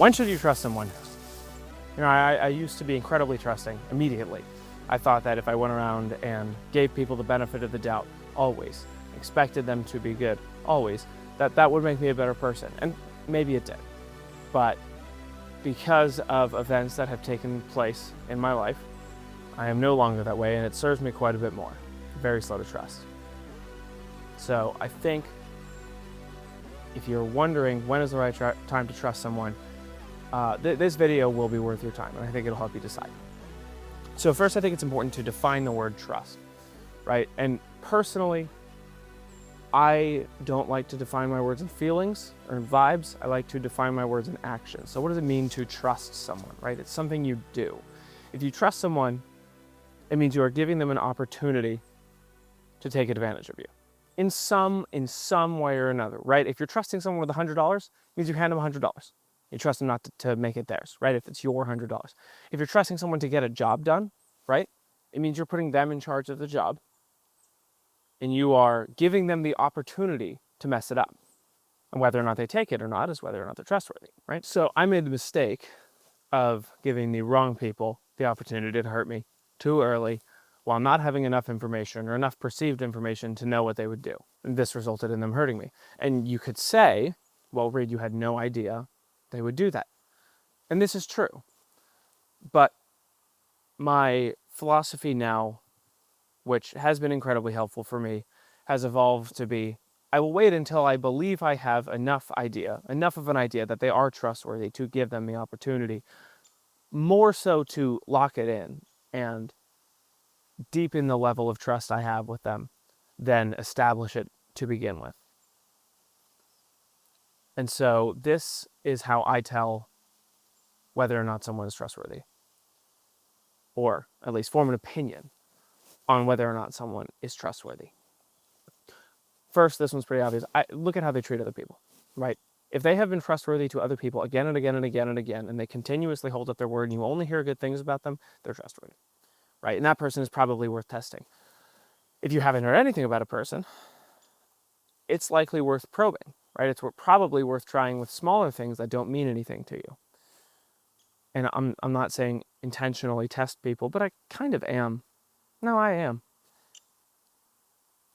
When should you trust someone? I used to be incredibly trusting immediately. I thought that if I went around and gave people the benefit of the doubt, always, expected them to be good, always, that would make me a better person. And maybe it did. But because of events that have taken place in my life, I am no longer that way, and it serves me quite a bit more. Very slow to trust. So I think if you're wondering when is the right time to trust someone, this video will be worth your time, and I think it'll help you decide. So first, I think it's important to define the word trust, right? And personally, I don't like to define my words in feelings or in vibes. I like to define my words in actions. So what does it mean to trust someone, right? It's something you do. If you trust someone, it means you are giving them an opportunity to take advantage of you in some way or another, right? If you're trusting someone with $100, it means you hand them $100. You trust them not to make it theirs, right? If it's your $100. If you're trusting someone to get a job done, right? It means you're putting them in charge of the job, and you are giving them the opportunity to mess it up. And whether or not they take it or not is whether or not they're trustworthy, right? So I made the mistake of giving the wrong people the opportunity to hurt me too early while not having enough information or enough perceived information to know what they would do. And this resulted in them hurting me. And you could say, well, Reed, you had no idea they would do that. And this is true. But my philosophy now, which has been incredibly helpful for me, has evolved to be, I will wait until I believe I have enough of an idea that they are trustworthy to give them the opportunity, more so to lock it in and deepen the level of trust I have with them than establish it to begin with. And so this is how I tell whether or not someone is trustworthy, or at least form an opinion on whether or not someone is trustworthy. First, this one's pretty obvious. Look at how they treat other people, right? If they have been trustworthy to other people again and again and again and again, and they continuously hold up their word and you only hear good things about them, they're trustworthy, right? And that person is probably worth testing. If you haven't heard anything about a person, it's likely worth probing, right? It's probably worth trying with smaller things that don't mean anything to you. And I'm not saying intentionally test people, but I kind of am. No, I am.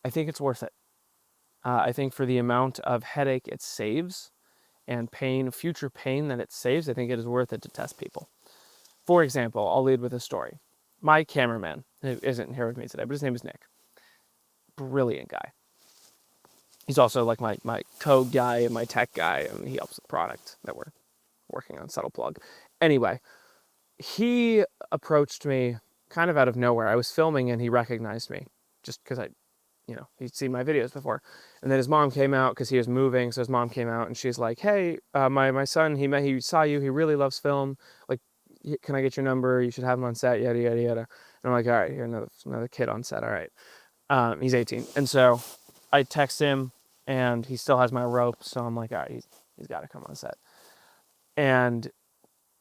I think it's worth it. I think for the amount of headache it saves and pain, future pain that it saves, I think it is worth it to test people. For example, I'll lead with a story. My cameraman isn't here with me today, but his name is Nick. Brilliant guy. He's also like my code guy and my tech guy, and he helps with the product that we're working on, Subtle Plug. Anyway, he approached me kind of out of nowhere. I was filming and he recognized me just because he'd seen my videos before. And then his mom came out because he was moving. So his mom came out and she's like, hey, my son, he saw you. He really loves film. Like, can I get your number? You should have him on set, yada, yada, yada. And I'm like, all right, here, another kid on set. All right. He's 18. And so I text him and he still has my rope. So I'm like, all right, he's got to come on set. And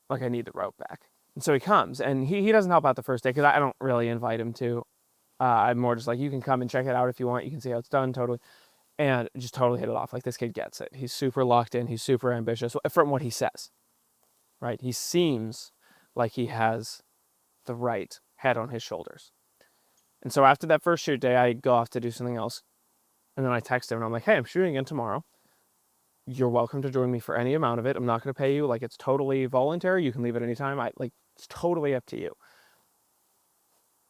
like, I need the rope back. And so he comes and he doesn't help out the first day because I don't really invite him to. I'm more just like, you can come and check it out if you want. You can see how it's done, totally. And just totally hit it off. Like, this kid gets it. He's super locked in. He's super ambitious from what he says, right? He seems like he has the right head on his shoulders. And so after that first shoot day, I go off to do something else. And then I text him and I'm like, hey, I'm shooting again tomorrow. You're welcome to join me for any amount of it. I'm not going to pay you. Like, it's totally voluntary. You can leave at any time. It's totally up to you.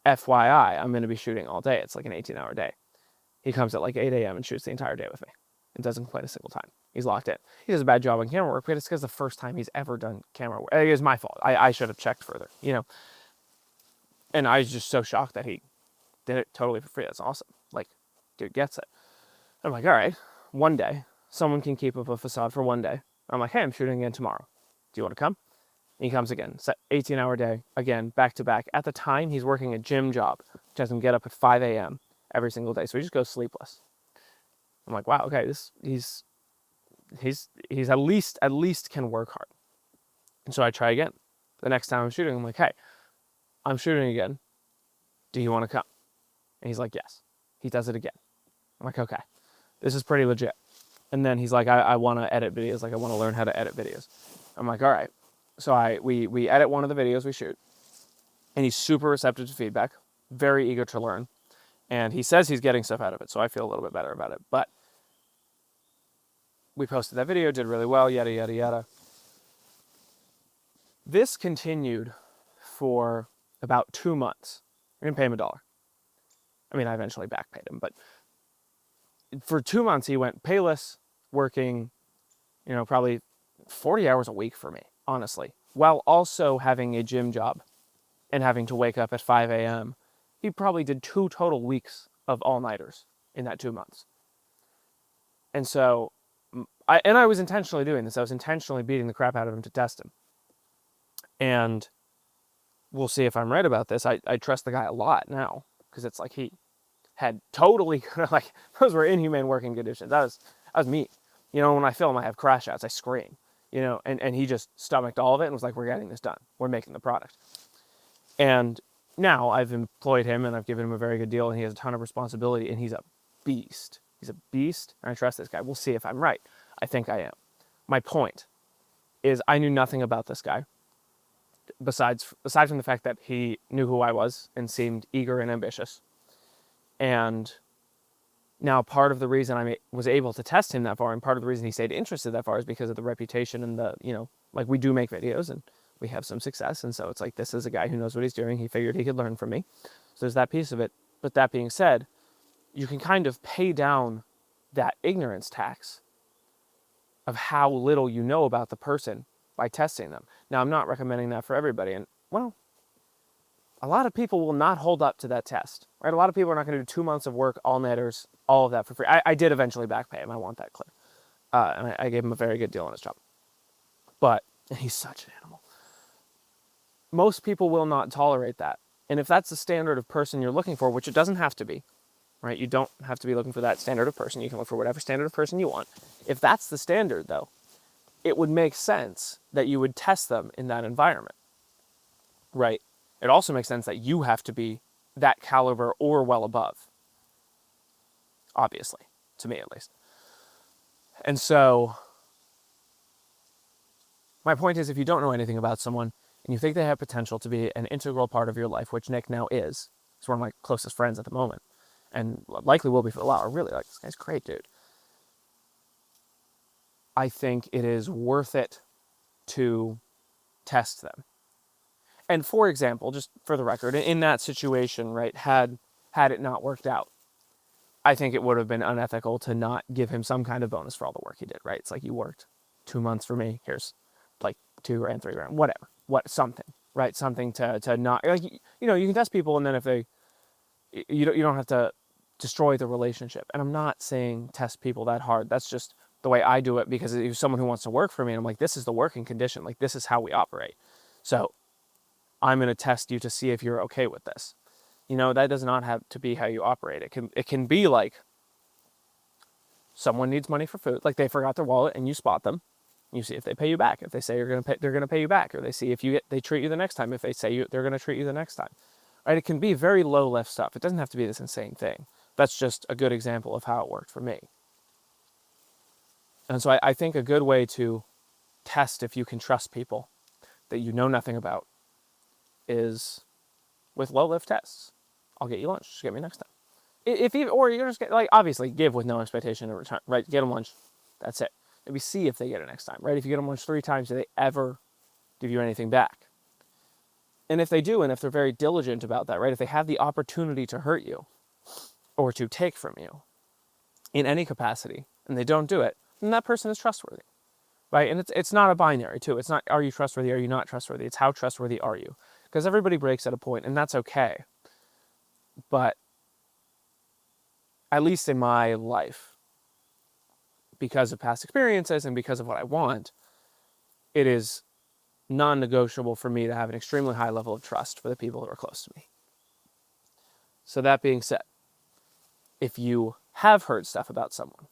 FYI, I'm going to be shooting all day. It's like an 18-hour day. He comes at like 8 a.m. and shoots the entire day with me. It doesn't complain a single time. He's locked in. He does a bad job on camera work, but it's because the first time he's ever done camera work. It was my fault. I should have checked further, And I was just so shocked that he did it totally for free. That's awesome. Like, dude gets it. I'm like, all right, one day, someone can keep up a facade for one day. I'm like, hey, I'm shooting again tomorrow. Do you want to come? And he comes again. It's an 18-hour day, again, back to back. At the time, he's working a gym job, which has him get up at 5 a.m. every single day. So he just goes sleepless. I'm like, wow, okay, he's at least can work hard. And so I try again. The next time I'm shooting, I'm like, hey, I'm shooting again. Do you want to come? And he's like, yes. He does it again. I'm like, okay, this is pretty legit. And then he's like, I want to edit videos. Like, I want to learn how to edit videos. I'm like, all right. So we edit one of the videos we shoot, and he's super receptive to feedback, very eager to learn, and he says he's getting stuff out of it, so I feel a little bit better about it. But we posted that video, did really well, yada, yada, yada. This continued for about 2 months. I didn't pay him $1. I mean, I eventually back paid him, but for 2 months he went payless, working, probably 40 hours a week for me, honestly, while also having a gym job and having to wake up at 5 a.m. He probably did 2 total weeks of all-nighters in that 2 months. And so, I was intentionally doing this. I was intentionally beating the crap out of him to test him. And we'll see if I'm right about this. I trust the guy a lot now, because it's like he had totally, like, those were inhumane working conditions. That was me. When I film, I have crash outs, I scream, and he just stomached all of it and was like, we're getting this done. We're making the product. And now I've employed him and I've given him a very good deal, and he has a ton of responsibility, and he's a beast. He's a beast, and I trust this guy. We'll see if I'm right. I think I am. My point is, I knew nothing about this guy, aside from the fact that he knew who I was and seemed eager and ambitious. And now part of the reason I was able to test him that far, and part of the reason he stayed interested that far, is because of the reputation and the, like, we do make videos and we have some success. And so it's like, this is a guy who knows what he's doing. He figured he could learn from me. So there's that piece of it. But that being said, you can kind of pay down that ignorance tax of how little you know about the person by testing them. Now, I'm not recommending that for everybody. And, well, a lot of people will not hold up to that test, right? A lot of people are not going to do 2 months of work, all-nighters, all of that for free. I did eventually back pay him. I want that clear. And I gave him a very good deal on his job. But, and he's such an animal. Most people will not tolerate that. And if that's the standard of person you're looking for, which it doesn't have to be, right? You don't have to be looking for that standard of person. You can look for whatever standard of person you want. If that's the standard, though, it would make sense that you would test them in that environment, right? It also makes sense that you have to be that caliber or well above, obviously, to me at least. And so my point is, if you don't know anything about someone and you think they have potential to be an integral part of your life, which Nick now is, he's one of my closest friends at the moment, and likely will be for a while. I really like this guy's great, dude. I think it is worth it to test them. And for example, just for the record, in that situation, right, had it not worked out, I think it would have been unethical to not give him some kind of bonus for all the work he did, right? It's like, you worked 2 months for me, here's like $2 grand, $3 grand, whatever, something, right? Something to not, like, you can test people, and then if you don't have to destroy the relationship. And I'm not saying test people that hard. That's just the way I do it, because if someone who wants to work for me, and I'm like, this is the working condition, like, this is how we operate. So I'm going to test you to see if you're okay with this. That does not have to be how you operate. It can be like, someone needs money for food, like they forgot their wallet, and you spot them. You see if they pay you back. If they say they're going to pay you back, or they see if they treat you the next time. If they say they're going to treat you the next time, right? It can be very low lift stuff. It doesn't have to be this insane thing. That's just a good example of how it worked for me. And so I think a good way to test if you can trust people that you know nothing about is with low lift tests. I'll get you lunch. Just get me next time. Or you're just like, obviously give with no expectation in return, right? Get them lunch. That's it. Maybe see if they get it next time, right? If you get them lunch 3 times, do they ever give you anything back? And if they do, and if they're very diligent about that, right? If they have the opportunity to hurt you or to take from you in any capacity, and they don't do it, then that person is trustworthy, right? And it's not a binary too. It's not, are you trustworthy? Are you not trustworthy? It's how trustworthy are you? Because everybody breaks at a point, and that's okay. But at least in my life, because of past experiences and because of what I want, it is non-negotiable for me to have an extremely high level of trust for the people who are close to me. So that being said, if you have heard stuff about someone,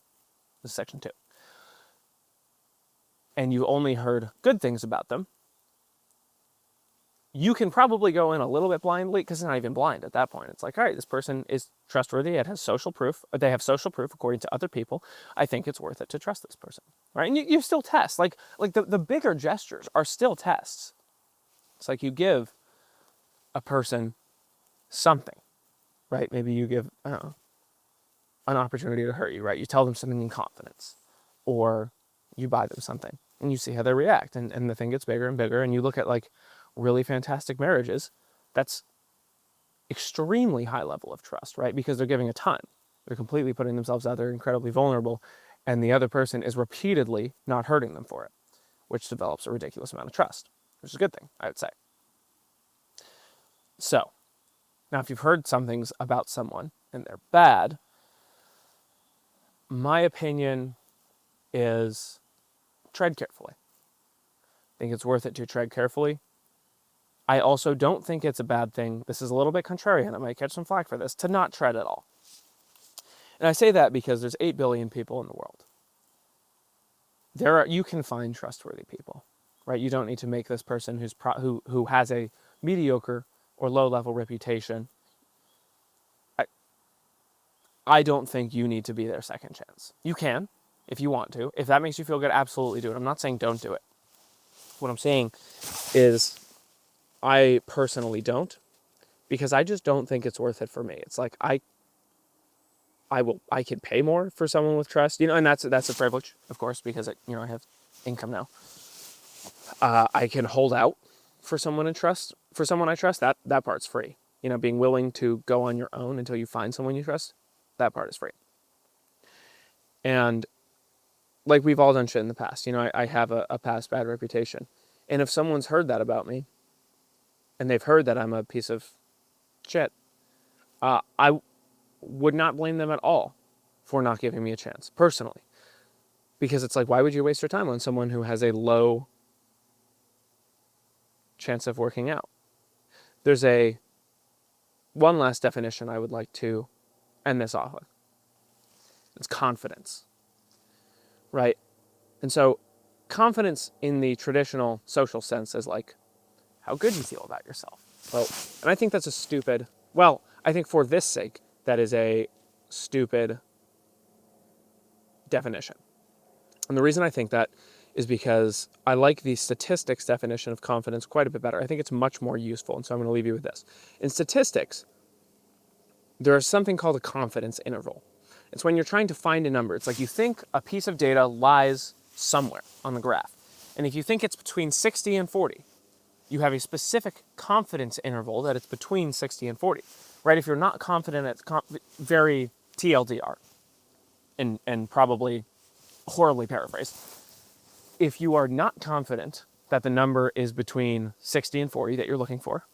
this is section 2, and you only heard good things about them, you can probably go in a little bit blindly, because it's not even blind at that point. It's like, all right, this person is trustworthy. It has social proof. They have social proof according to other people. I think it's worth it to trust this person, right? And you still test. Like the bigger gestures are still tests. It's like you give a person something, right? Maybe you give, I don't know, an opportunity to hurt you, right? You tell them something in confidence, or you buy them something and you see how they react, and the thing gets bigger and bigger, and you look at like really fantastic marriages, that's extremely high level of trust, right? Because they're giving a ton. They're completely putting themselves out there, incredibly vulnerable, and the other person is repeatedly not hurting them for it, which develops a ridiculous amount of trust, which is a good thing, I would say. So, now if you've heard some things about someone and they're bad, my opinion is tread carefully. I think it's worth it to tread carefully. I also don't think it's a bad thing, this is a little bit contrarian, I might catch some flack for this, to not tread at all. And I say that because there's 8 billion people in the world. You can find trustworthy people, right? You don't need to make this person who has a mediocre or low-level reputation. I don't think you need to be their second chance. You can, if you want to. If that makes you feel good, absolutely do it. I'm not saying don't do it. What I'm saying is I personally don't, because I just don't think it's worth it for me. It's like I can pay more for someone with trust, and that's a privilege, of course, because I have income now. I can hold out for someone I trust. That part's free. Being willing to go on your own until you find someone you trust, that part is free. And like we've all done shit in the past. I have a past bad reputation, and if someone's heard that about me, and they've heard that I'm a piece of shit, I would not blame them at all for not giving me a chance, personally. Because it's like, why would you waste your time on someone who has a low chance of working out? There's one last definition I would like to end this off with. It's confidence, right? And so confidence in the traditional social sense is like how good you feel about yourself. Well, and I think that's I think for this sake, that is a stupid definition. And the reason I think that is because I like the statistics definition of confidence quite a bit better. I think it's much more useful, and so I'm going to leave you with this. In statistics, there is something called a confidence interval. It's when you're trying to find a number. It's like you think a piece of data lies somewhere on the graph. And if you think it's between 60 and 40, you have a specific confidence interval that it's between 60 and 40, right? If you're not confident, it's very TLDR and probably horribly paraphrased. If you are not confident that the number is between 60 and 40 that you're looking for,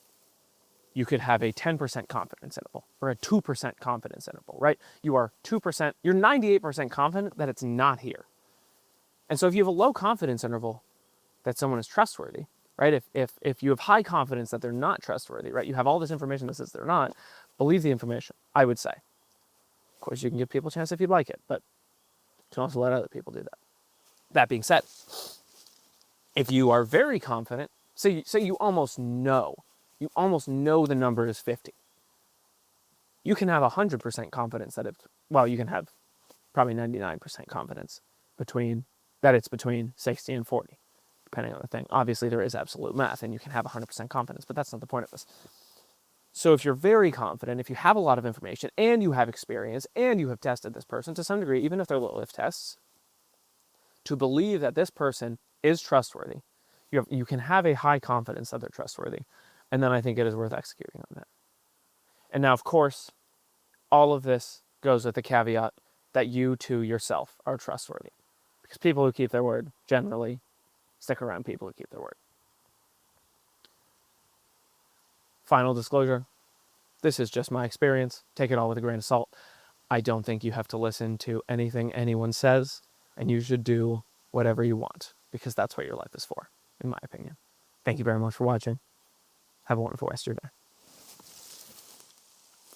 you could have a 10% confidence interval or a 2% confidence interval, right? You're 98% confident that it's not here. And so if you have a low confidence interval that someone is trustworthy, right? If you have high confidence that they're not trustworthy, right? You have all this information that says they're not, believe the information, I would say. Of course, you can give people a chance if you'd like it, but you can also let other people do that. That being said, if you are very confident, say you almost know the number is 50. You can have 100% confidence that you can have probably 99% confidence that it's between 60 and 40, depending on the thing. Obviously, there is absolute math, and you can have 100% confidence, but that's not the point of this. So if you're very confident, if you have a lot of information, and you have experience, and you have tested this person to some degree, even if they're low-lift tests, to believe that this person is trustworthy, you can have a high confidence that they're trustworthy, and then I think it is worth executing on that. And now, of course, all of this goes with the caveat that you, too, yourself, are trustworthy. Because people who keep their word generally stick around people who keep their word. Final disclosure, this is just my experience. Take it all with a grain of salt. I don't think you have to listen to anything anyone says, and you should do whatever you want, because that's what your life is for, in my opinion. Thank you very much for watching. Have a wonderful rest of your day.